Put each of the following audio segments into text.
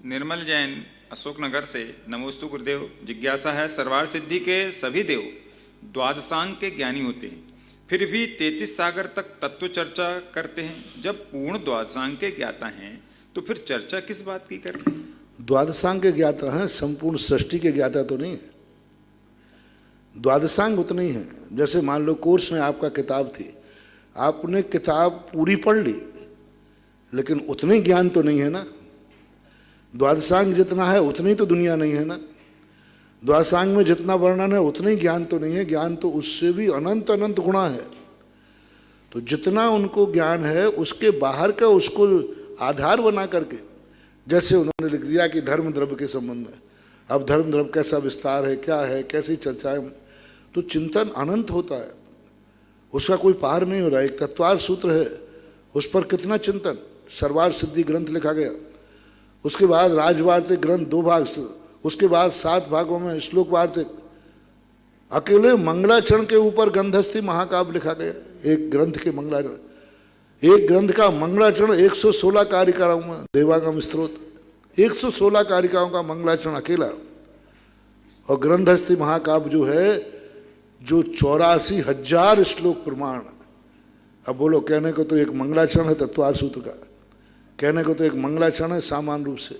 निर्मल जैन अशोकनगर से। नमोस्तु गुरुदेव। जिज्ञासा है, सर्वार सिद्धि के सभी देव द्वादशांग के ज्ञानी होते हैं, फिर भी 33 सागर तक तत्व चर्चा करते हैं। जब पूर्ण द्वादशांग के ज्ञाता हैं तो फिर चर्चा किस बात की करते हैं? द्वादशांग के ज्ञाता हैं, संपूर्ण सृष्टि के ज्ञाता तो नहीं है। द्वादशांग उतने ही हैं। जैसे मान लो कोर्स में आपका किताब थी, आपने किताब पूरी पढ़ ली, लेकिन उतने ज्ञान तो नहीं है ना। द्वादशांग जितना है उतनी तो दुनिया नहीं है ना। द्वादशांग में जितना वर्णन है उतने ज्ञान तो नहीं है। ज्ञान तो उससे भी अनंत अनंत गुणा है। तो जितना उनको ज्ञान है उसके बाहर का उसको आधार बना करके, जैसे उन्होंने लिख दिया कि धर्म द्रव्य के संबंध में, अब धर्म द्रव्य कैसा विस्तार है, क्या है, कैसी चर्चा है, तो चिंतन अनंत होता है, उसका कोई पार नहीं हो रहा। एक तत्वार सूत्र है, उस पर कितना चिंतन। सर्वार सिद्धि ग्रंथ लिखा गया, उसके बाद राजवार्तिक ग्रंथ 2 भाग, उसके बाद 7 भागों में श्लोक वार्तिक, अकेले मंगलाचरण के ऊपर गंधस्थी महाकाव्य लिखा गया। एक ग्रंथ के मंगलाचरण, एक ग्रंथ का मंगलाचरण 116 कारिकाओं में, देवागम स्त्रोत 116 कारिकाओं का मंगलाचरण अकेला। और ग्रंथस्थी महाकाव्य जो है, जो 84,000 श्लोक प्रमाण। अब बोलो, कहने को तो एक मंगलाचरण है तत्वार सूत्र का, कहने को तो एक मंगलाचरण है सामान्य रूप से।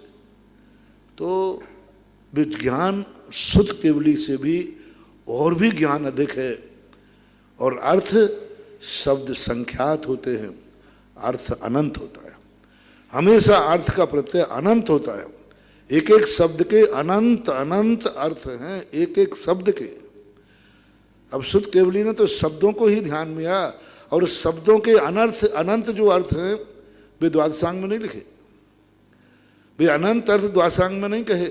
तो विज्ञान शुद्ध केवली से भी और भी ज्ञान अधिक है। और अर्थ शब्द संख्यात होते हैं, अर्थ अनंत होता है। हमेशा अर्थ का प्रत्यय अनंत होता है। एक एक शब्द के अनंत अनंत अर्थ हैं, एक एक शब्द के। अब शुद्ध केवली ने तो शब्दों को ही ध्यान में आया, और शब्दों के अनर्थ अनंत जो अर्थ हैं वे द्वादशांग में नहीं लिखे। वे अनंत अर्थ द्वादशांग में नहीं कहे,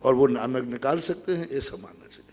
और वो निकाल सकते हैं, ऐसा मानना चाहिए।